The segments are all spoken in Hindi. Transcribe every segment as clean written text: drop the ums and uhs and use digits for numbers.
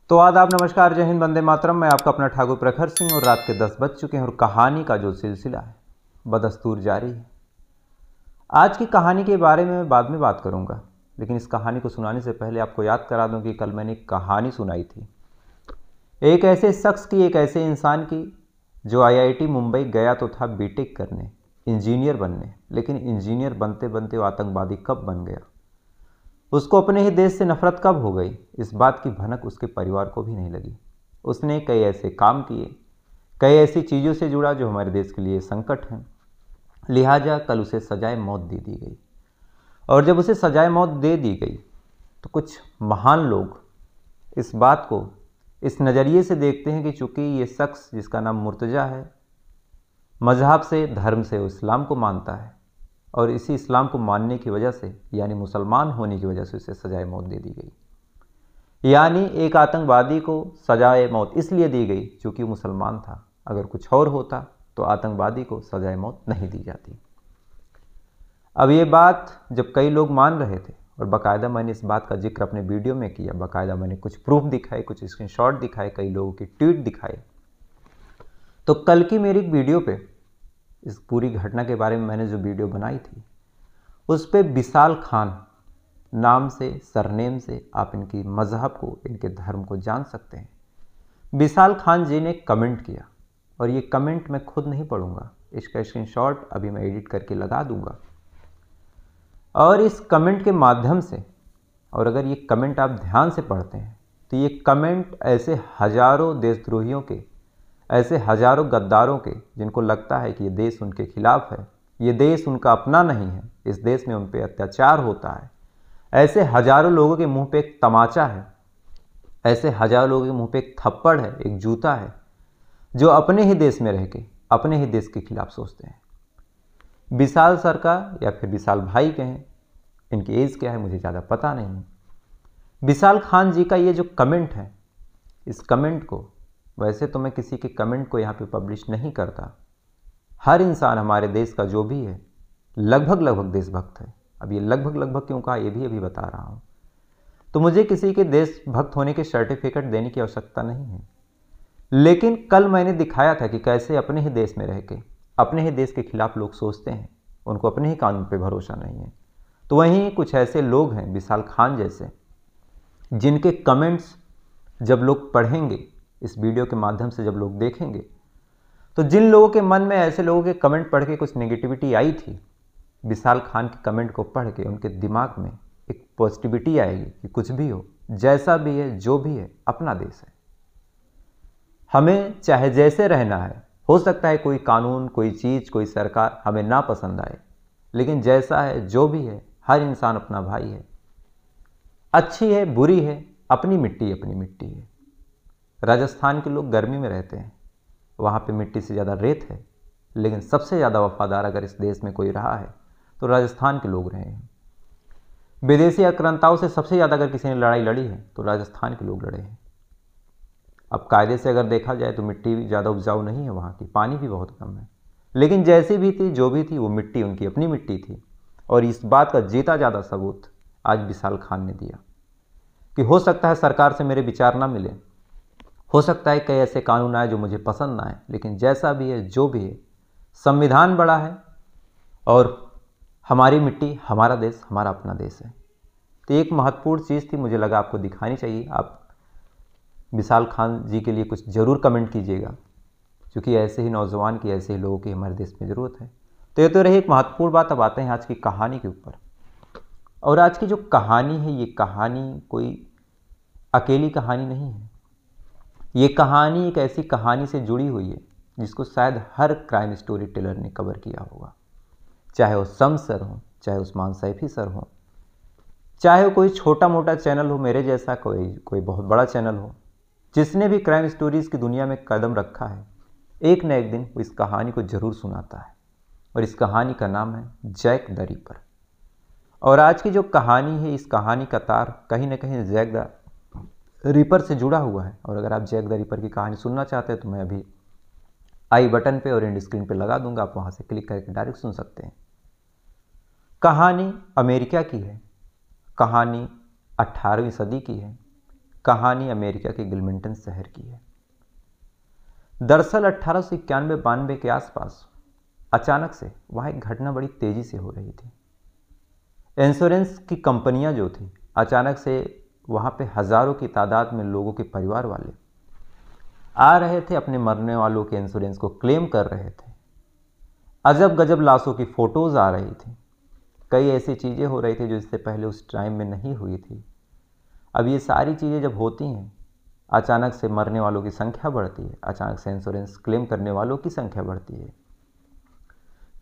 तो आदाब, नमस्कार, जय हिंद, वंदे मातरम। मैं आपका अपना ठाकुर प्रखर सिंह और रात के 10 बज चुके हैं और कहानी का जो सिलसिला है बदस्तूर जारी है। आज की कहानी के बारे में मैं बाद में बात करूंगा, लेकिन इस कहानी को सुनाने से पहले आपको याद करा दूं कि कल मैंने एक कहानी सुनाई थी, एक ऐसे शख्स की, एक ऐसे इंसान की जो IIT मुंबई गया तो था बीटेक करने, इंजीनियर बनने, लेकिन इंजीनियर बनते बनते वो आतंकवादी कब बन गया, उसको अपने ही देश से नफरत कब हो गई, इस बात की भनक उसके परिवार को भी नहीं लगी। उसने कई ऐसे काम किए, कई ऐसी चीज़ों से जुड़ा जो हमारे देश के लिए संकट हैं, लिहाजा कल उसे सजाए मौत दे दी गई। और जब उसे सजाए मौत दे दी गई तो कुछ महान लोग इस बात को इस नज़रिए से देखते हैं कि चूंकि ये शख्स जिसका नाम मुर्तज़ा है, मजहब से, धर्म से वो इस्लाम को मानता है और इसी इस्लाम को मानने की वजह से, यानी मुसलमान होने की वजह से उसे सजाए मौत दे दी गई। यानी एक आतंकवादी को सजाए मौत इसलिए दी गई क्योंकि वो मुसलमान था। अगर कुछ और होता तो आतंकवादी को सजाए मौत नहीं दी जाती। अब ये बात जब कई लोग मान रहे थे और बाकायदा मैंने इस बात का जिक्र अपने वीडियो में किया, बाकायदा मैंने कुछ प्रूफ दिखाए, कुछ स्क्रीनशॉट दिखाए, कई लोगों की ट्वीट दिखाए, तो कल की मेरी वीडियो पे इस पूरी घटना के बारे में मैंने जो वीडियो बनाई थी उस पर विशाल खान नाम से, सरनेम से आप इनकी मज़हब को, इनके धर्म को जान सकते हैं। विशाल खान जी ने कमेंट किया और ये कमेंट मैं खुद नहीं पढ़ूंगा, इसका स्क्रीनशॉट अभी मैं एडिट करके लगा दूंगा। और इस कमेंट के माध्यम से, और अगर ये कमेंट आप ध्यान से पढ़ते हैं तो ये कमेंट ऐसे हजारों देशद्रोहियों के, ऐसे हजारों गद्दारों के जिनको लगता है कि ये देश उनके खिलाफ है, ये देश उनका अपना नहीं है, इस देश में उन पर अत्याचार होता है, ऐसे हजारों लोगों के मुंह पे एक तमाचा है, ऐसे हजारों लोगों के मुंह पे एक थप्पड़ है, एक जूता है, जो अपने ही देश में रह के अपने ही देश के खिलाफ सोचते हैं। विशाल सर का या फिर विशाल भाई कहें, इनकी एज क्या है मुझे ज़्यादा पता नहीं। विशाल खान जी का ये जो कमेंट है, इस कमेंट को, वैसे तो मैं किसी के कमेंट को यहाँ पे पब्लिश नहीं करता, हर इंसान हमारे देश का जो भी है लगभग देशभक्त है। अब ये लगभग क्यों कहा ये भी अभी बता रहा हूँ। तो मुझे किसी के देशभक्त होने के सर्टिफिकेट देने की आवश्यकता नहीं है, लेकिन कल मैंने दिखाया था कि कैसे अपने ही देश में रह के अपने ही देश के खिलाफ लोग सोचते हैं, उनको अपने ही कानून पे भरोसा नहीं है। तो वहीं कुछ ऐसे लोग हैं विशाल खान जैसे, जिनके कमेंट्स जब लोग पढ़ेंगे, इस वीडियो के माध्यम से जब लोग देखेंगे, तो जिन लोगों के मन में ऐसे लोगों के कमेंट पढ़ के कुछ नेगेटिविटी आई थी, विशाल खान के कमेंट को पढ़ के उनके दिमाग में एक पॉजिटिविटी आएगी कि कुछ भी हो, जैसा भी है, जो भी है, अपना देश है, हमें चाहे जैसे रहना है। हो सकता है कोई कानून, कोई चीज़, कोई सरकार हमें ना पसंद आए, लेकिन जैसा है, जो भी है, हर इंसान अपना भाई है, अच्छी है, बुरी है, अपनी मिट्टी है। राजस्थान के लोग गर्मी में रहते हैं, वहाँ पे मिट्टी से ज़्यादा रेत है, लेकिन सबसे ज़्यादा वफादार अगर इस देश में कोई रहा है तो राजस्थान के लोग रहे हैं। विदेशी आक्रांताओं से सबसे ज़्यादा अगर किसी ने लड़ाई लड़ी है तो राजस्थान के लोग लड़े हैं। अब कायदे से अगर देखा जाए तो मिट्टी भी ज़्यादा उपजाऊ नहीं है वहाँ की, पानी भी बहुत कम है, लेकिन जैसी भी थी, जो भी थी, वो मिट्टी उनकी अपनी मिट्टी थी। और इस बात का जीता ज़्यादा सबूत आज विशाल खान ने दिया कि हो सकता है सरकार से मेरे विचार ना मिले, हो सकता है कई ऐसे कानून आए जो मुझे पसंद ना आए, लेकिन जैसा भी है, जो भी है, संविधान बड़ा है और हमारी मिट्टी, हमारा देश, हमारा अपना देश है। तो एक महत्वपूर्ण चीज़ थी, मुझे लगा आपको दिखानी चाहिए। आप विशाल खान जी के लिए कुछ ज़रूर कमेंट कीजिएगा, क्योंकि ऐसे ही नौजवान की, ऐसे ही लोगों की हमारे देश में ज़रूरत है। तो ये तो रही एक महत्वपूर्ण बात। अब आते हैं आज की कहानी के ऊपर। और आज की जो कहानी है, ये कहानी कोई अकेली कहानी नहीं है। ये कहानी एक ऐसी कहानी से जुड़ी हुई है जिसको शायद हर क्राइम स्टोरी टेलर ने कवर किया होगा, चाहे वो शम्स सर हो, चाहे उस्मान सैफी सर हो, चाहे वो कोई छोटा मोटा चैनल हो मेरे जैसा, कोई बहुत बड़ा चैनल हो, जिसने भी क्राइम स्टोरीज़ की दुनिया में कदम रखा है, एक न एक दिन वो इस कहानी को ज़रूर सुनाता है। और इस कहानी का नाम है जैक द रिपर। और आज की जो कहानी है, इस कहानी का तार कहीं ना कहीं जैक द रिपर से जुड़ा हुआ है। और अगर आप जैक द रिपर की कहानी सुनना चाहते हैं तो मैं अभी आई बटन पे और एंड स्क्रीन पे लगा दूंगा, आप वहाँ से क्लिक करके डायरेक्ट सुन सकते हैं। कहानी अमेरिका की है, कहानी 18वीं सदी की है, कहानी अमेरिका के गिलमेंटन शहर की है। दरअसल 1891-92 के आसपास अचानक से वहाँ एक घटना बड़ी तेज़ी से हो रही थी। इंश्योरेंस की कंपनियां जो थी अचानक से वहाँ पे हज़ारों की तादाद में लोगों के परिवार वाले आ रहे थे, अपने मरने वालों के इंश्योरेंस को क्लेम कर रहे थे। अजब गजब लाशों की फ़ोटोज़ आ रही थी। कई ऐसी चीज़ें हो रही थी जो इससे पहले उस टाइम में नहीं हुई थी। अब ये सारी चीज़ें जब होती हैं, अचानक से मरने वालों की संख्या बढ़ती है, अचानक से इंश्योरेंस क्लेम करने वालों की संख्या बढ़ती है,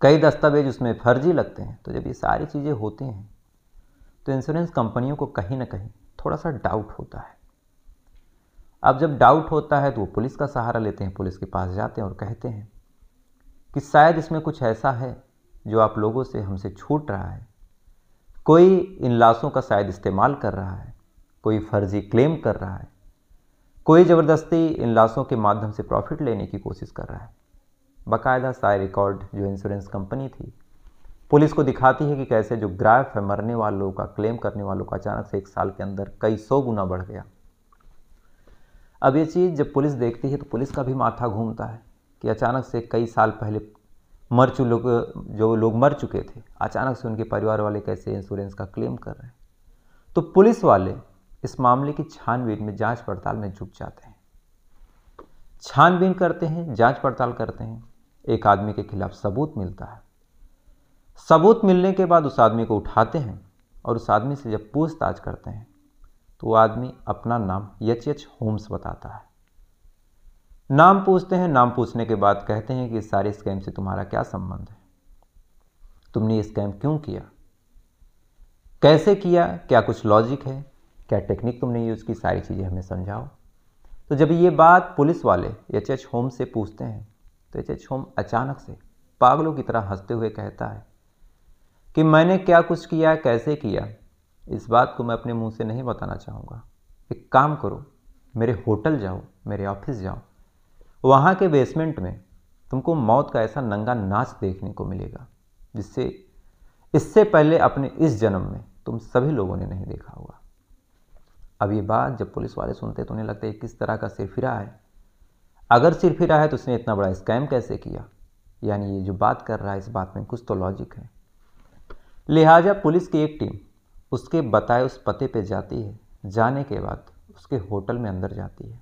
कई दस्तावेज उसमें फर्जी लगते हैं। तो जब ये सारी चीज़ें होती हैं तो इंश्योरेंस कंपनियों को कहीं ना कहीं थोड़ा सा डाउट होता है। अब जब डाउट होता है तो वो पुलिस का सहारा लेते हैं, पुलिस के पास जाते हैं और कहते हैं कि शायद इसमें कुछ ऐसा है जो आप लोगों से हमसे छूट रहा है। कोई इन लाशों का शायद इस्तेमाल कर रहा है, कोई फर्जी क्लेम कर रहा है, कोई ज़बरदस्ती इन लाशों के माध्यम से प्रॉफिट लेने की कोशिश कर रहा है। बाकायदा सारे रिकॉर्ड जो इंश्योरेंस कंपनी थी पुलिस को दिखाती है कि कैसे जो ग्राफ है मरने वालों का, क्लेम करने वालों का, अचानक से 1 साल के अंदर कई 100 गुना बढ़ गया। अब ये चीज़ जब पुलिस देखती है तो पुलिस का भी माथा घूमता है कि अचानक से कई साल पहले जो लोग मर चुके थे, अचानक से उनके परिवार वाले कैसे इंश्योरेंस का क्लेम कर रहे हैं। तो पुलिस वाले इस मामले की छानबीन में, जांच पड़ताल में जुट जाते हैं। छानबीन करते हैं, जांच पड़ताल करते हैं। एक आदमी के खिलाफ सबूत मिलता है। सबूत मिलने के बाद उस आदमी को उठाते हैं और उस आदमी से जब पूछताछ करते हैं तो वो आदमी अपना नाम एच होम्स बताता है। नाम पूछते हैं, नाम पूछने के बाद कहते हैं कि इस सारे स्कैम से तुम्हारा क्या संबंध है, तुमने ये स्कैम क्यों किया, कैसे किया, क्या कुछ लॉजिक है, क्या टेक्निक तुमने यूज़ की, सारी चीज़ें हमें समझाओ। तो जब ये बात पुलिस वाले एच होम्स से पूछते हैं तो एच होम अचानक से पागलों की तरह हंसते हुए कहता है कि मैंने क्या कुछ किया, कैसे किया, इस बात को मैं अपने मुंह से नहीं बताना चाहूँगा। एक काम करो, मेरे होटल जाओ, मेरे ऑफिस जाओ, वहाँ के बेसमेंट में तुमको मौत का ऐसा नंगा नाच देखने को मिलेगा जिससे इससे पहले अपने इस जन्म में तुम सभी लोगों ने नहीं देखा होगा। अब ये बात जब पुलिस वाले सुनते तो उन्हें लगता है किस तरह का सिरफिरा है। अगर सिरफिरा है तो उसने इतना बड़ा स्कैम कैसे किया, यानी ये जो बात कर रहा है इस बात में कुछ तो लॉजिक है। लिहाजा पुलिस की एक टीम उसके बताए उस पते पे जाती है। जाने के बाद उसके होटल में अंदर जाती है।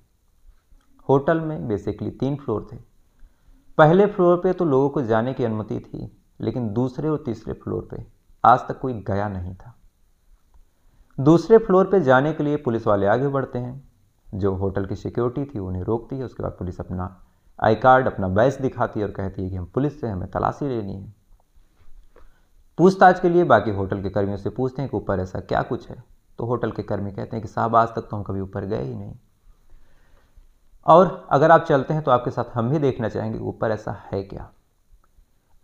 होटल में बेसिकली 3 फ्लोर थे। पहले फ्लोर पे तो लोगों को जाने की अनुमति थी, लेकिन दूसरे और तीसरे फ्लोर पे आज तक कोई गया नहीं था। दूसरे फ्लोर पे जाने के लिए पुलिस वाले आगे बढ़ते हैं। जो होटल की सिक्योरिटी थी उन्हें रोकती है। उसके बाद पुलिस अपना आई कार्ड, अपना बैज दिखाती है और कहती है कि हम पुलिस से, हमें तलाशी लेनी है। पूछताछ के लिए बाकी होटल के कर्मियों से पूछते हैं कि ऊपर ऐसा क्या कुछ है। तो होटल के कर्मी कहते हैं कि साहब आज तक तो हम कभी ऊपर गए ही नहीं, और अगर आप चलते हैं तो आपके साथ हम भी देखना चाहेंगे ऊपर ऐसा है क्या।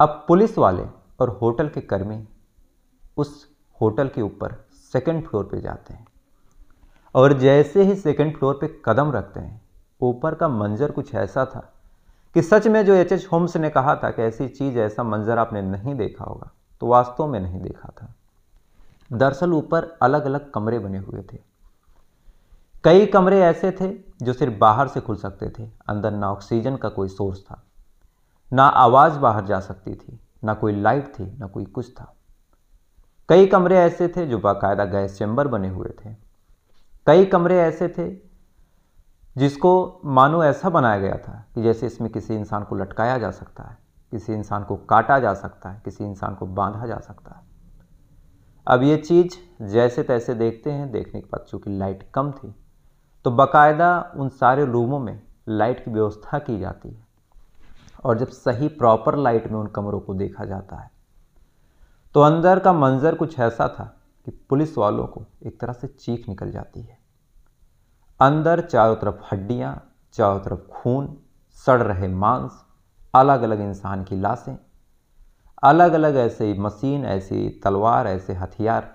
अब पुलिस वाले और होटल के कर्मी उस होटल के ऊपर 2nd फ्लोर पे जाते हैं और जैसे ही 2nd फ्लोर पे कदम रखते हैं, ऊपर का मंजर कुछ ऐसा था कि सच में जो एच होम्स ने कहा था कि ऐसी चीज़, ऐसा मंजर आपने नहीं देखा होगा, तो वास्तव में नहीं देखा था। दरअसल ऊपर अलग अलग कमरे बने हुए थे। कई कमरे ऐसे थे जो सिर्फ बाहर से खुल सकते थे। अंदर ना ऑक्सीजन का कोई सोर्स था, ना आवाज़ बाहर जा सकती थी, ना कोई लाइट थी, ना कोई कुछ था। कई कमरे ऐसे थे जो बाकायदा गैस चैम्बर बने हुए थे। कई कमरे ऐसे थे जिसको मानो ऐसा बनाया गया था कि जैसे इसमें किसी इंसान को लटकाया जा सकता है, किसी इंसान को काटा जा सकता है, किसी इंसान को बांधा जा सकता है। अब ये चीज़ जैसे तैसे देखते हैं। देखने के बाद चूँकि लाइट कम थी तो बाकायदा उन सारे रूमों में लाइट की व्यवस्था की जाती है, और जब सही प्रॉपर लाइट में उन कमरों को देखा जाता है तो अंदर का मंजर कुछ ऐसा था कि पुलिस वालों को एक तरह से चीख निकल जाती है। अंदर चारों तरफ हड्डियाँ, चारों तरफ खून, सड़ रहे मांस, अलग अलग इंसान की लाशें, अलग अलग ऐसे मशीन, ऐसी तलवार, ऐसे हथियार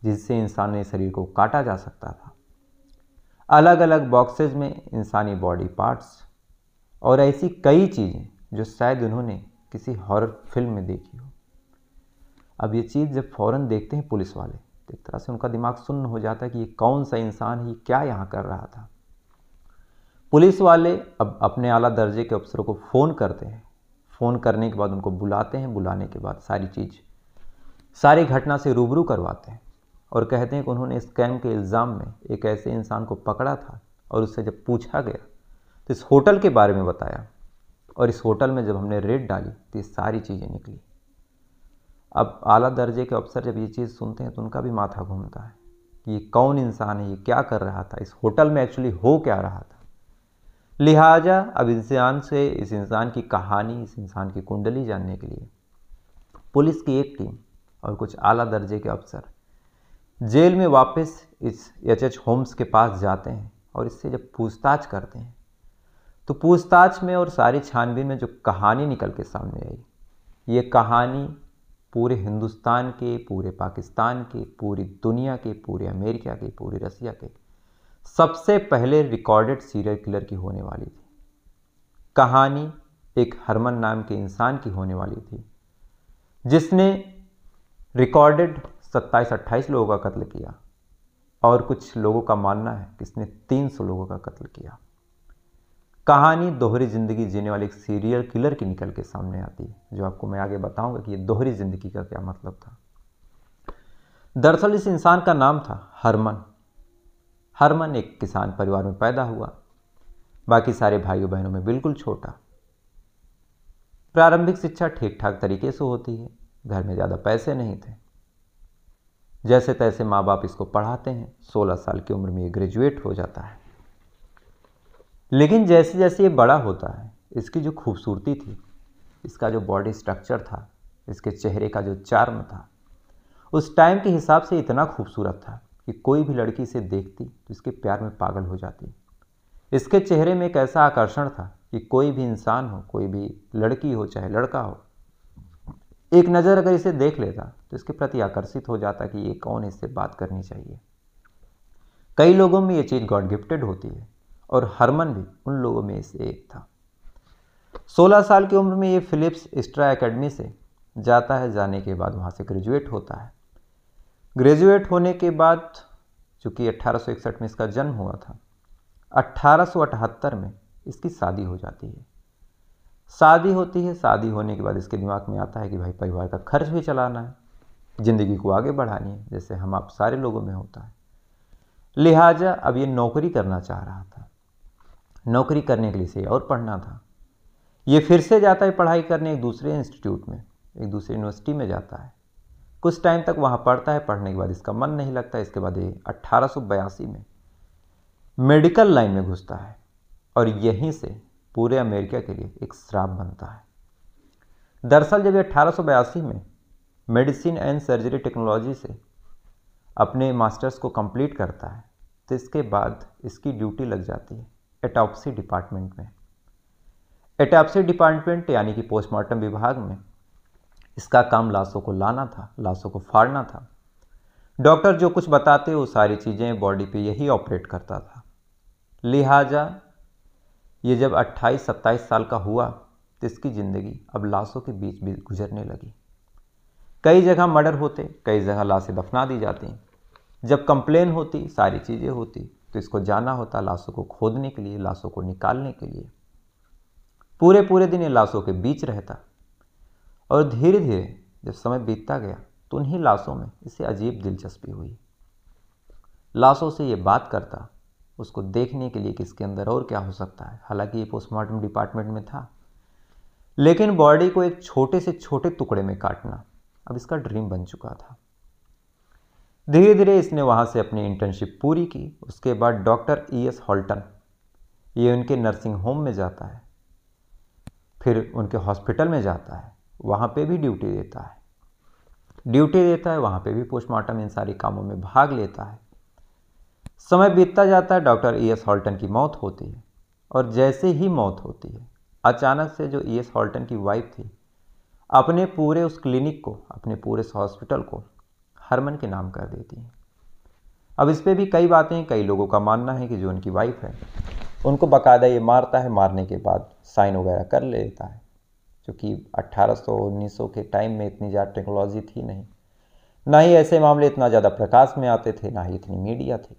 जिससे इंसानी शरीर को काटा जा सकता था, अलग अलग बॉक्सेस में इंसानी बॉडी पार्ट्स, और ऐसी कई चीज़ें जो शायद उन्होंने किसी हॉरर फिल्म में देखी हो। अब ये चीज़ जब फ़ौरन देखते हैं पुलिस वाले तो एक तरह से उनका दिमाग सुन्न हो जाता है कि ये कौन सा इंसान है, ये क्या यहाँ कर रहा था। पुलिस वाले अब अपने आला दर्जे के अफसरों को फ़ोन करते हैं। फ़ोन करने के बाद उनको बुलाते हैं, बुलाने के बाद सारी घटना से रूबरू करवाते हैं और कहते हैं कि उन्होंने स्कैम के इल्ज़ाम में एक ऐसे इंसान को पकड़ा था और उससे जब पूछा गया तो इस होटल के बारे में बताया और इस होटल में जब हमने रेड डाली तो ये सारी चीज़ें निकली। अब आला दर्जे के अफसर जब ये चीज़ सुनते हैं तो उनका भी माथा घूमता है कि ये कौन इंसान है, ये क्या कर रहा था, इस होटल में एक्चुअली हो क्या रहा था। लिहाजा अब इस इंसान की कहानी, इस इंसान की कुंडली जानने के लिए पुलिस की एक टीम और कुछ आला दर्जे के अफसर जेल में वापस इस एच होम्स के पास जाते हैं और इससे जब पूछताछ करते हैं तो पूछताछ में और सारी छानबीन में जो कहानी निकल के सामने आई, ये कहानी पूरे हिंदुस्तान के, पूरे पाकिस्तान के, पूरी दुनिया के, पूरे अमेरिका के, पूरे रसिया के सबसे पहले रिकॉर्डेड सीरियल किलर की होने वाली थी। कहानी एक हरमन नाम के इंसान की होने वाली थी जिसने रिकॉर्डेड 27-28 लोगों का कत्ल किया और कुछ लोगों का मानना है कि इसने 300 लोगों का कत्ल किया। कहानी दोहरी ज़िंदगी जीने वाले एक सीरियल किलर की निकल के सामने आती है, जो आपको मैं आगे बताऊंगा कि ये दोहरी ज़िंदगी का क्या मतलब था। दरअसल इस इंसान का नाम था हरमन। हरमन एक किसान परिवार में पैदा हुआ, बाकी सारे भाइयों बहनों में बिल्कुल छोटा। प्रारंभिक शिक्षा ठीक ठाक तरीके से होती है, घर में ज़्यादा पैसे नहीं थे, जैसे तैसे माँ बाप इसको पढ़ाते हैं। 16 साल की उम्र में ये ग्रेजुएट हो जाता है। लेकिन जैसे जैसे ये बड़ा होता है, इसकी जो खूबसूरती थी, इसका जो बॉडी स्ट्रक्चर था, इसके चेहरे का जो चार्म था, उस टाइम के हिसाब से इतना खूबसूरत था कि कोई भी लड़की इसे देखती तो इसके प्यार में पागल हो जाती। इसके चेहरे में एक ऐसा आकर्षण था कि कोई भी इंसान हो, कोई भी लड़की हो चाहे लड़का हो, एक नज़र अगर इसे देख लेता तो इसके प्रति आकर्षित हो जाता कि ये कौन है, इससे बात करनी चाहिए। कई लोगों में ये चीज़ गॉड गिफ्टेड होती है और हरमन भी उन लोगों में से एक था। 16 साल की उम्र में ये फिलिप्स स्ट्रा एकेडमी से जाता है। जाने के बाद वहाँ से ग्रेजुएट होता है। ग्रेजुएट होने के बाद, चूँकि 1861 में इसका जन्म हुआ था, 1878 में इसकी शादी हो जाती है। शादी होती है। शादी होने के बाद इसके दिमाग में आता है कि भाई परिवार का खर्च भी चलाना है, ज़िंदगी को आगे बढ़ानी है, जैसे हम आप सारे लोगों में होता है। लिहाजा अब ये नौकरी करना चाह रहा था। नौकरी करने के लिए इसे और पढ़ना था। ये फिर से जाता है पढ़ाई करने एक दूसरे इंस्टीट्यूट में, एक दूसरी यूनिवर्सिटी में जाता है। कुछ टाइम तक वहाँ पढ़ता है। पढ़ने के बाद इसका मन नहीं लगता। इसके बाद ये 1882 में मेडिकल लाइन में घुसता है और यहीं से पूरे अमेरिका के लिए एक श्राप बनता है। दरअसल जब ये 1882 में मेडिसिन एंड सर्जरी टेक्नोलॉजी से अपने मास्टर्स को कंप्लीट करता है तो इसके बाद इसकी ड्यूटी लग जाती है एटॉप्सी डिपार्टमेंट में। एटॉप्सी डिपार्टमेंट यानी कि पोस्टमार्टम विभाग में इसका काम लाशों को लाना था, लाशों को फाड़ना था। डॉक्टर जो कुछ बताते वो सारी चीज़ें बॉडी पे यही ऑपरेट करता था। लिहाजा ये जब 28-27 साल का हुआ तो इसकी ज़िंदगी अब लाशों के बीच बीच गुजरने लगी। कई जगह मर्डर होते, कई जगह लाशें दफना दी जाती। जब कंप्लेन होती, सारी चीज़ें होती, तो इसको जाना होता लाशों को खोदने के लिए, लाशों को निकालने के लिए। पूरे पूरे दिन ये लाशों के बीच रहता और धीरे धीरे जब समय बीतता गया तो उन्हीं लाशों में इसे अजीब दिलचस्पी हुई। लाशों से ये बात करता, उसको देखने के लिए कि इसके अंदर और क्या हो सकता है। हालांकि ये पोस्टमार्टम डिपार्टमेंट में था, लेकिन बॉडी को एक छोटे से छोटे टुकड़े में काटना अब इसका ड्रीम बन चुका था। धीरे धीरे इसने वहाँ से अपनी इंटर्नशिप पूरी की। उसके बाद डॉक्टर E.S. हॉल्टन, ये उनके नर्सिंग होम में जाता है, फिर उनके हॉस्पिटल में जाता है, वहाँ पे भी ड्यूटी देता है, वहाँ पे भी पोस्टमार्टम इन सारी कामों में भाग लेता है। समय बीतता जाता है। Doctor E.S. हॉल्टन की मौत होती है और जैसे ही मौत होती है, अचानक से जो E.S. हॉल्टन की वाइफ थी अपने पूरे उस क्लिनिक को, अपने पूरे हॉस्पिटल को हरमन के नाम कर देती है। अब इस पर भी कई बातें, कई लोगों का मानना है कि जो उनकी वाइफ है उनको बाकायदा ये मारता है, मारने के बाद साइन वगैरह कर लेता है, क्योंकि 1800-1900 के टाइम में इतनी ज़्यादा टेक्नोलॉजी थी नहीं। ना ही ऐसे मामले इतना ज़्यादा प्रकाश में आते थे, ना ही इतनी मीडिया थी।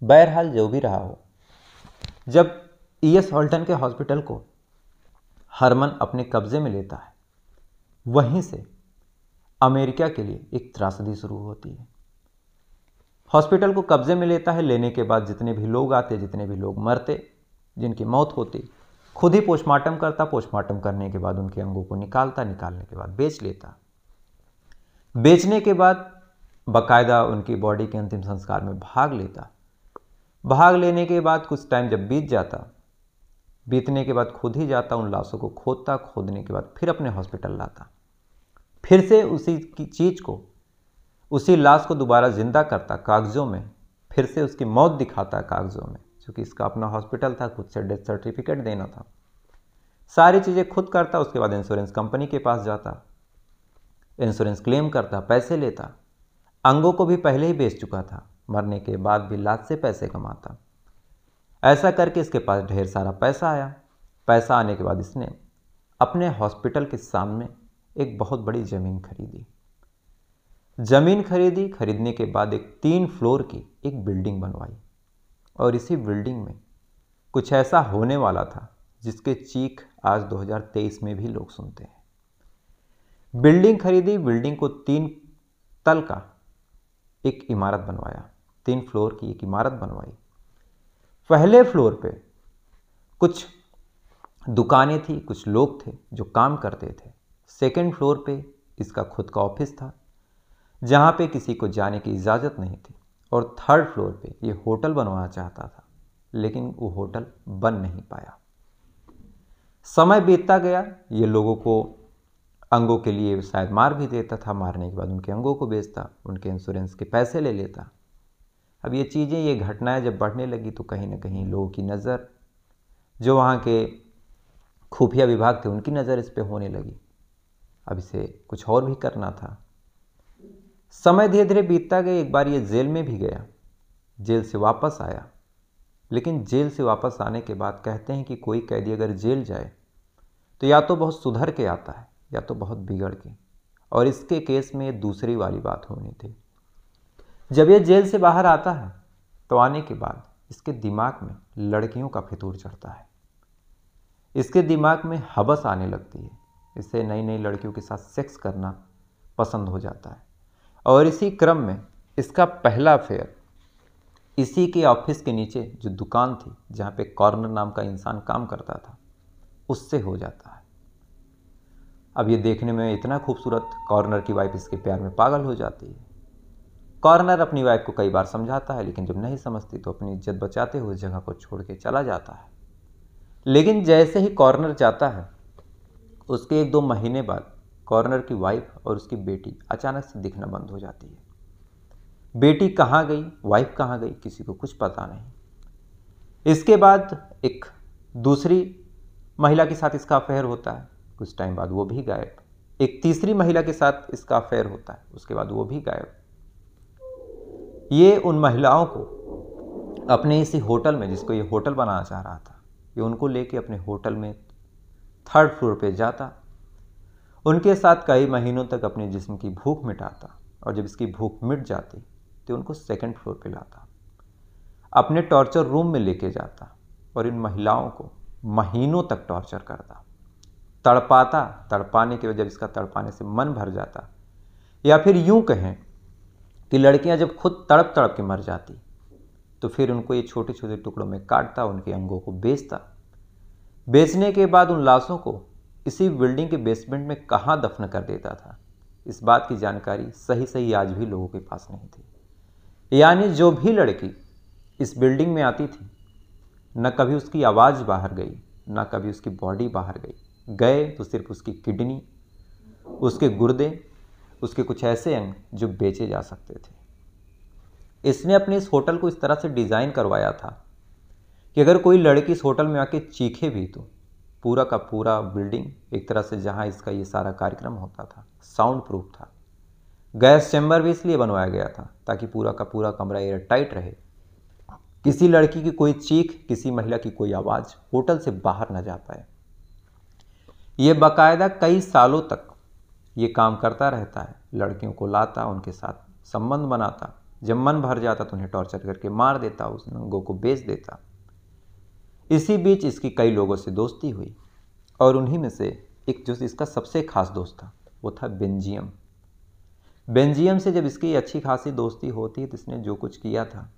बहरहाल जो भी रहा हो, जब E.S. हॉल्टन के हॉस्पिटल को हरमन अपने कब्जे में लेता है, वहीं से अमेरिका के लिए एक त्रासदी शुरू होती है। हॉस्पिटल को कब्जे में लेता है, लेने के बाद जितने भी लोग आते, जितने भी लोग मरते, जिनकी मौत होती, खुद ही पोस्टमार्टम करता। पोस्टमार्टम करने के बाद उनके अंगों को निकालता, निकालने के बाद बेच लेता। बेचने के बाद बाकायदा उनकी बॉडी के अंतिम संस्कार में भाग लेता। भाग लेने के बाद कुछ टाइम जब बीत जाता, बीतने के बाद खुद ही जाता, उन लाशों को खोदता, खोदने के बाद फिर अपने हॉस्पिटल लाता, फिर से उसी की चीज़ को, उसी लाश को दोबारा जिंदा करता कागज़ों में, फिर से उसकी मौत दिखाता कागज़ों में, क्योंकि इसका अपना हॉस्पिटल था, खुद से डेथ सर्टिफिकेट देना था, सारी चीज़ें खुद करता। उसके बाद इंश्योरेंस कंपनी के पास जाता, इंश्योरेंस क्लेम करता, पैसे लेता। अंगों को भी पहले ही बेच चुका था, मरने के बाद भी लाश से पैसे कमाता। ऐसा करके इसके पास ढेर सारा पैसा आया। पैसा आने के बाद इसने अपने हॉस्पिटल के सामने एक बहुत बड़ी ज़मीन खरीदी। ज़मीन खरीदी, खरीदने के बाद एक 3 फ्लोर की एक बिल्डिंग बनवाई, और इसी बिल्डिंग में कुछ ऐसा होने वाला था जिसके चीख आज 2023 में भी लोग सुनते हैं। बिल्डिंग खरीदी, बिल्डिंग को 3 तल का एक इमारत बनवाया, 3 फ्लोर की एक इमारत बनवाई। पहले फ्लोर पे कुछ दुकानें थी, कुछ लोग थे जो काम करते थे। सेकंड फ्लोर पे इसका खुद का ऑफिस था, जहाँ पे किसी को जाने की इजाज़त नहीं थी। और थर्ड फ्लोर पे ये होटल बनवाना चाहता था, लेकिन वो होटल बन नहीं पाया। समय बीतता गया, ये लोगों को अंगों के लिए शायद मार भी देता था, मारने के बाद उनके अंगों को बेचता, उनके इंश्योरेंस के पैसे ले लेता। अब ये चीज़ें, ये घटनाएं जब बढ़ने लगी तो कहीं ना कहीं लोगों की नज़र, जो वहाँ के खुफिया विभाग थे, उनकी नज़र इस पे होने लगी। अब इसे कुछ और भी करना था। समय धीरे धीरे बीतता गया। एक बार ये जेल में भी गया, जेल से वापस आया, लेकिन जेल से वापस आने के बाद कहते हैं कि कोई कैदी अगर जेल जाए तो या तो बहुत सुधर के आता है या तो बहुत बिगड़ के, और इसके केस में ये दूसरी वाली बात होनी थी। जब ये जेल से बाहर आता है तो आने के बाद इसके दिमाग में लड़कियों का फितूर चढ़ता है, इसके दिमाग में हवस आने लगती है, इसे नई नई लड़कियों के साथ सेक्स करना पसंद हो जाता है। और इसी क्रम में इसका पहला अफेयर इसी के ऑफिस के नीचे जो दुकान थी, जहाँ पे कॉर्नर नाम का इंसान काम करता था, उससे हो जाता है। अब ये देखने में इतना खूबसूरत, कॉर्नर की वाइफ इसके प्यार में पागल हो जाती है। कॉर्नर अपनी वाइफ को कई बार समझाता है, लेकिन जब नहीं समझती तो अपनी इज्जत बचाते हुए उस जगह को छोड़ के चला जाता है। लेकिन जैसे ही कॉर्नर जाता है, उसके 1-2 महीने बाद कॉर्नर की वाइफ और उसकी बेटी अचानक से दिखना बंद हो जाती है। बेटी कहाँ गई, वाइफ कहाँ गई, किसी को कुछ पता नहीं। इसके बाद एक दूसरी महिला के साथ इसका अफेयर होता है, कुछ टाइम बाद वो भी गायब। एक तीसरी महिला के साथ इसका अफेयर होता है, उसके बाद वो भी गायब। ये उन महिलाओं को अपने इसी होटल में, जिसको ये होटल बनाना चाह रहा था, ये उनको लेके अपने होटल में 3rd फ्लोर पे जाता, उनके साथ कई महीनों तक अपने जिस्म की भूख मिटाता, और जब इसकी भूख मिट जाती तो उनको 2nd फ्लोर पे लाता, अपने टॉर्चर रूम में लेके जाता, और इन महिलाओं को महीनों तक टॉर्चर करता, तड़पाता। तड़पाने के बाद जब इसका तड़पाने से मन भर जाता, या फिर यूं कहें कि लड़कियां जब खुद तड़प तड़प के मर जाती, तो फिर उनको ये छोटे छोटे टुकड़ों में काटता, उनके अंगों को बेचता। बेचने के बाद उन लाशों को इसी बिल्डिंग के बेसमेंट में कहाँ दफन कर देता था, इस बात की जानकारी सही सही आज भी लोगों के पास नहीं थी। यानी जो भी लड़की इस बिल्डिंग में आती थी, न कभी उसकी आवाज़ बाहर गई, न कभी उसकी बॉडी बाहर गई। गए तो सिर्फ उसकी किडनी, उसके गुर्दे, उसके कुछ ऐसे अंग जो बेचे जा सकते थे। इसने अपने इस होटल को इस तरह से डिज़ाइन करवाया था कि अगर कोई लड़की इस होटल में आके चीखे भी तो पूरा का पूरा बिल्डिंग, एक तरह से जहाँ इसका ये सारा कार्यक्रम होता था, साउंड प्रूफ था। गैस चैम्बर भी इसलिए बनवाया गया था ताकि पूरा का पूरा कमरा एयर टाइट रहे, किसी लड़की की कोई चीख, किसी महिला की कोई आवाज़ होटल से बाहर न जा पाए। ये बाकायदा कई सालों तक ये काम करता रहता है, लड़कियों को लाता, उनके साथ संबंध बनाता, जब मन भर जाता तो उन्हें टॉर्चर करके मार देता, उस नंगों को बेच देता। इसी बीच इसकी कई लोगों से दोस्ती हुई और उन्हीं में से एक जो इसका सबसे खास दोस्त था वो था बेंजियम। बेंजियम से जब इसकी अच्छी खासी दोस्ती होती तो इसने जो कुछ किया था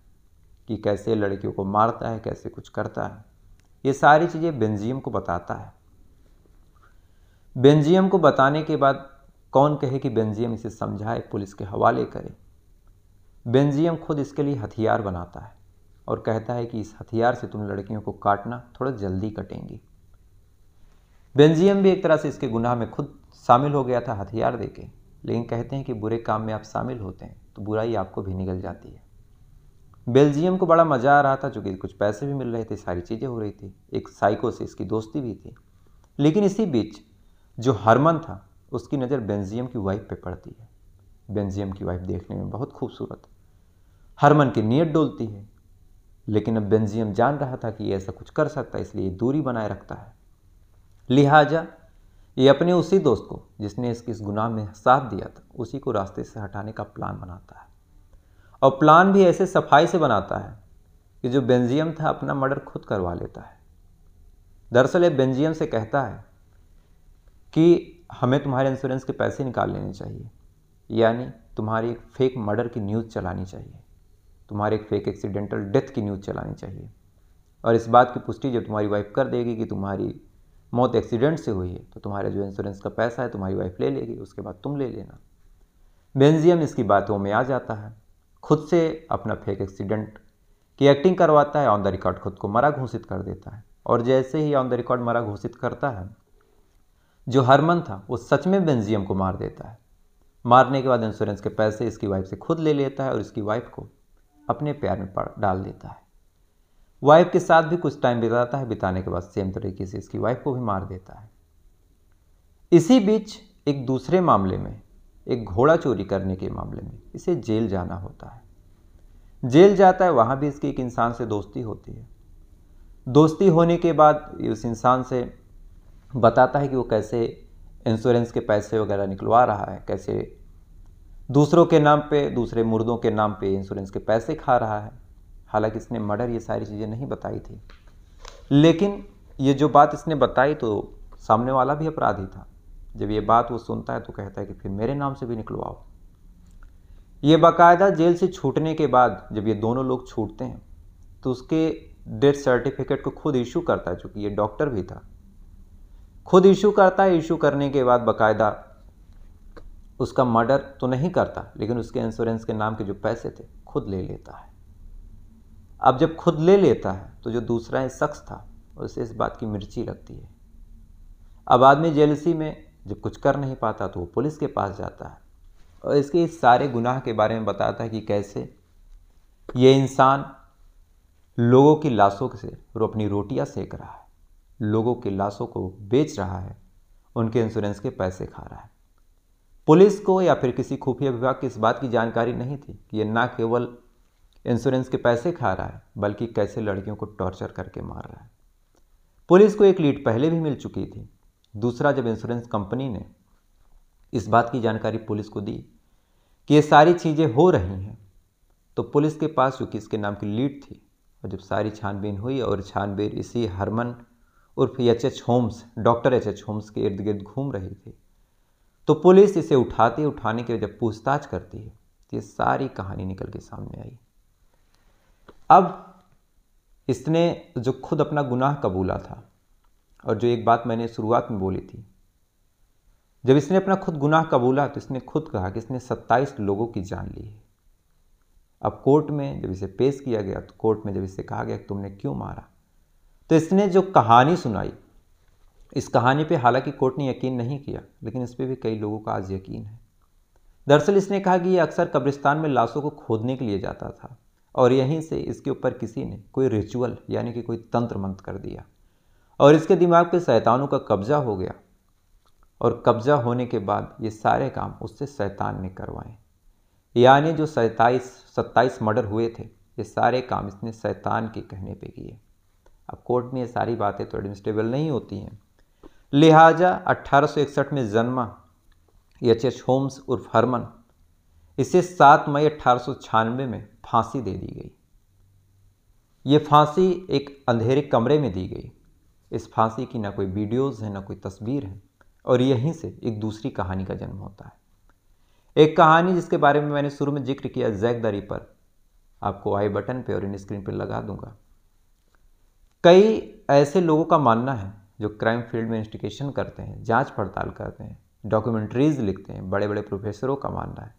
कि कैसे लड़कियों को मारता है, कैसे कुछ करता है, ये सारी चीज़ें बेंजियम को बताता है। बेंजियम को बताने के बाद कौन कहे कि बेंजियम इसे समझाए, पुलिस के हवाले करे। बेंजियम खुद इसके लिए हथियार बनाता है और कहता है कि इस हथियार से तुम लड़कियों को काटना, थोड़ा जल्दी कटेंगी। बेंजियम भी एक तरह से इसके गुनाह में खुद शामिल हो गया था हथियार देके, लेकिन कहते हैं कि बुरे काम में आप शामिल होते हैं तो बुराई आपको भी निगल जाती है। बेल्जियम को बड़ा मज़ा आ रहा था, चूँकि कुछ पैसे भी मिल रहे थे, सारी चीज़ें हो रही थी, एक साइको से इसकी दोस्ती भी थी। लेकिन इसी बीच जो हरमन था उसकी नज़र बेंजियम की वाइफ पे पड़ती है। बेंजियम की वाइफ देखने में बहुत खूबसूरत, हरमन की नीयत डोलती है, लेकिन अब बेंजियम जान रहा था कि ऐसा कुछ कर सकता है, इसलिए दूरी बनाए रखता है। लिहाजा ये अपने उसी दोस्त को जिसने इसके इस गुनाह में साथ दिया था उसी को रास्ते से हटाने का प्लान बनाता है, और प्लान भी ऐसे सफाई से बनाता है कि जो बेंजियम था अपना मर्डर खुद करवा लेता है। दरअसल ये बेंजियम से कहता है कि हमें तुम्हारे इंश्योरेंस के पैसे निकाल लेने चाहिए, यानी तुम्हारी एक फेक मर्डर की न्यूज़ चलानी चाहिए, तुम्हारे एक फेक एक्सीडेंटल डेथ की न्यूज़ चलानी चाहिए, और इस बात की पुष्टि जब तुम्हारी वाइफ कर देगी कि तुम्हारी मौत एक्सीडेंट से हुई है तो तुम्हारा जो इंश्योरेंस का पैसा है तुम्हारी वाइफ ले लेगी, उसके बाद तुम ले लेना। बेंजियम इसकी बातों में आ जाता है, खुद से अपना फेक एक्सीडेंट की एक्टिंग करवाता है, ऑन द रिकॉर्ड खुद को मरा घोषित कर देता है। और जैसे ही ऑन द रिकॉर्ड मरा घोषित करता है, जो हरमन था वो सच में बेंजियम को मार देता है। मारने के बाद इंश्योरेंस के पैसे इसकी वाइफ से खुद ले लेता है और इसकी वाइफ को अपने प्यार में डाल देता है। वाइफ के साथ भी कुछ टाइम बिताता है, बिताने के बाद सेम तरीके से इसकी वाइफ को भी मार देता है। इसी बीच एक दूसरे मामले में, एक घोड़ा चोरी करने के मामले में इसे जेल जाना होता है। जेल जाता है, वहाँ भी इसकी एक इंसान से दोस्ती होती है। दोस्ती होने के बाद उस इंसान से बताता है कि वो कैसे इंश्योरेंस के पैसे वगैरह निकलवा रहा है, कैसे दूसरों के नाम पे, दूसरे मुर्दों के नाम पे इंश्योरेंस के पैसे खा रहा है। हालांकि इसने मर्डर ये सारी चीज़ें नहीं बताई थी, लेकिन ये जो बात इसने बताई तो सामने वाला भी अपराधी था। जब ये बात वो सुनता है तो कहता है कि फिर मेरे नाम से भी निकलवाओ। ये बाकायदा जेल से छूटने के बाद जब ये दोनों लोग छूटते हैं तो उसके डेथ सर्टिफिकेट को खुद इशू करता है, चूँकि ये डॉक्टर भी था, खुद इशू करता है। इशू करने के बाद बाकायदा उसका मर्डर तो नहीं करता, लेकिन उसके इंश्योरेंस के नाम के जो पैसे थे खुद ले लेता है। अब जब खुद ले लेता है तो जो दूसरा शख्स था उसे इस बात की मिर्ची लगती है। अब आदमी जेलसी में जब कुछ कर नहीं पाता तो वो पुलिस के पास जाता है और इसके इस सारे गुनाह के बारे में बताता है कि कैसे ये इंसान लोगों की लाशों से वो अपनी रोटियां सेक रहा है, लोगों की लाशों को बेच रहा है, उनके इंश्योरेंस के पैसे खा रहा है। पुलिस को या फिर किसी खुफिया विभाग की इस बात की जानकारी नहीं थी कि ये ना केवल इंश्योरेंस के पैसे खा रहा है बल्कि कैसे लड़कियों को टॉर्चर करके मार रहा है। पुलिस को एक लीड पहले भी मिल चुकी थी। दूसरा, जब इंश्योरेंस कंपनी ने इस बात की जानकारी पुलिस को दी कि ये सारी चीज़ें हो रही हैं, तो पुलिस के पास चूँकि इसके नाम की लीड थी, और जब सारी छानबीन हुई और छानबीन इसी हरमन उर्फ H Holmes, doctor H Holmes के इर्द गिर्द घूम रही थी, तो पुलिस इसे उठाने के जब पूछताछ करती है तो ये सारी कहानी निकल के सामने आई। अब इसने जो खुद अपना गुनाह कबूला था, और जो एक बात मैंने शुरुआत में बोली थी, जब इसने अपना खुद गुनाह कबूला तो इसने खुद कहा कि इसने 27 लोगों की जान ली है। अब कोर्ट में जब इसे पेश किया गया तो कोर्ट में जब इसे कहा गया कि तुमने क्यों मारा, तो इसने जो कहानी सुनाई, इस कहानी पे हालांकि कोर्ट ने यकीन नहीं किया, लेकिन इस पर भी कई लोगों का आज यकीन है। दरअसल इसने कहा कि ये अक्सर कब्रिस्तान में लाशों को खोदने के लिए जाता था और यहीं से इसके ऊपर किसी ने कोई रिचुअल यानी कि कोई तंत्र मंत्र कर दिया और इसके दिमाग पे शैतानों का कब्जा हो गया, और कब्जा होने के बाद ये सारे काम उससे शैतान ने करवाए। यानी जो 27 मर्डर हुए थे, ये सारे काम इसने शैतान के कहने पे किए। अब कोर्ट में ये सारी बातें तो एडमिनिस्ट्रेबल नहीं होती हैं, लिहाजा 1861 में जन्मा एच होम्स उर्फ हरमन, इसे 7 मई 1896 में फांसी दे दी गई। ये फांसी एक अंधेरे कमरे में दी गई। इस फांसी की ना कोई वीडियोज़ है, ना कोई तस्वीर है, और यहीं से एक दूसरी कहानी का जन्म होता है। एक कहानी जिसके बारे में मैंने शुरू में जिक्र किया, जैक द रिपर, आपको आई बटन पे और इन स्क्रीन पे लगा दूंगा। कई ऐसे लोगों का मानना है जो क्राइम फील्ड में इन्वेस्टिगेशन करते हैं, जांच पड़ताल करते हैं, डॉक्यूमेंट्रीज लिखते हैं, बड़े बड़े प्रोफेसरों का मानना है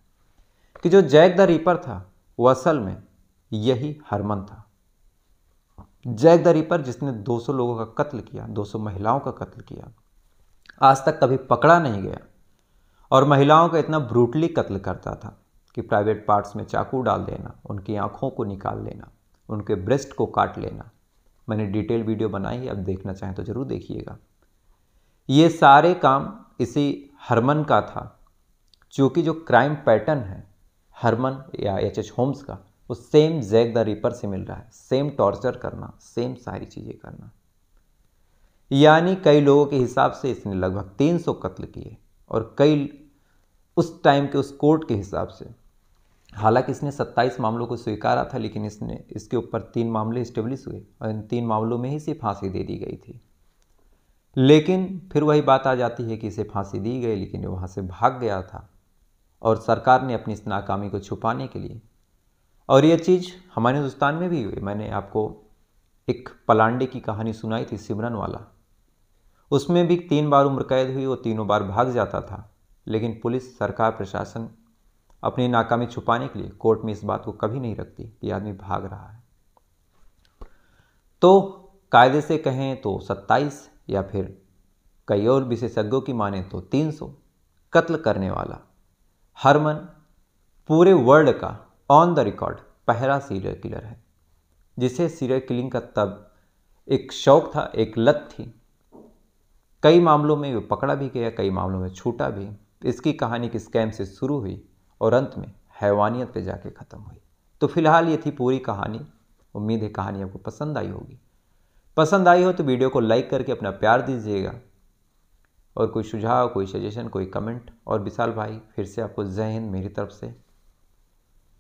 कि जो जैक द रिपर था वो असल में यही हरमन था। जैक द रिपर जिसने 200 लोगों का कत्ल किया, 200 महिलाओं का कत्ल किया, आज तक कभी पकड़ा नहीं गया, और महिलाओं का इतना ब्रूटली कत्ल करता था कि प्राइवेट पार्ट्स में चाकू डाल देना, उनकी आंखों को निकाल लेना, उनके ब्रेस्ट को काट लेना। मैंने डिटेल वीडियो बनाई है, अब देखना चाहें तो ज़रूर देखिएगा। ये सारे काम इसी हरमन का था, क्योंकि जो क्राइम पैटर्न है हरमन या एच होम्स का, वो सेम जैक द रिपर से मिल रहा है। सेम टॉर्चर करना, सेम सारी चीज़ें करना। यानी कई लोगों के हिसाब से इसने लगभग 300 कत्ल किए, और कई उस टाइम के उस कोर्ट के हिसाब से, हालांकि इसने 27 मामलों को स्वीकारा था, लेकिन इसके ऊपर 3 मामले इस्टेब्लिश हुए और इन 3 मामलों में ही इसे फांसी दे दी गई थी। लेकिन फिर वही बात आ जाती है कि इसे फांसी दी गई, लेकिन ये वहाँ से भाग गया था, और सरकार ने अपनी इस नाकामी को छुपाने के लिए, और ये चीज़ हमारे हिंदुस्तान में भी हुई। मैंने आपको एक पलांडे की कहानी सुनाई थी, सिमरन वाला। उसमें भी 3 बार उम्र कैद हुई, वो तीनों बार भाग जाता था, लेकिन पुलिस, सरकार, प्रशासन अपनी नाकामी छुपाने के लिए कोर्ट में इस बात को कभी नहीं रखती कि आदमी भाग रहा है। तो कायदे से कहें तो 27, या फिर कई और विशेषज्ञों की माने तो 300 कत्ल करने वाला हरमन पूरे वर्ल्ड का ऑन द रिकॉर्ड पहला सीरियल किलर है, जिसे सीरियल किलिंग का तब एक शौक था, एक लत थी। कई मामलों में वो पकड़ा भी गया, कई मामलों में छूटा भी। इसकी कहानी की स्कैम से शुरू हुई और अंत में हैवानियत पे जाके ख़त्म हुई। तो फिलहाल ये थी पूरी कहानी। उम्मीद है कहानी आपको पसंद आई होगी। पसंद आई हो तो वीडियो को लाइक करके अपना प्यार दीजिएगा, और कोई सुझाव, कोई सजेशन, कोई कमेंट। और विशाल भाई, फिर से आपको जय हिंद मेरी तरफ से।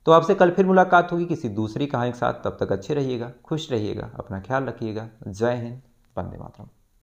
तो आपसे कल फिर मुलाकात होगी किसी दूसरी कहानी के साथ। तब तक अच्छे रहिएगा, खुश रहिएगा, अपना ख्याल रखिएगा। जय हिंद, वंदे मातरम।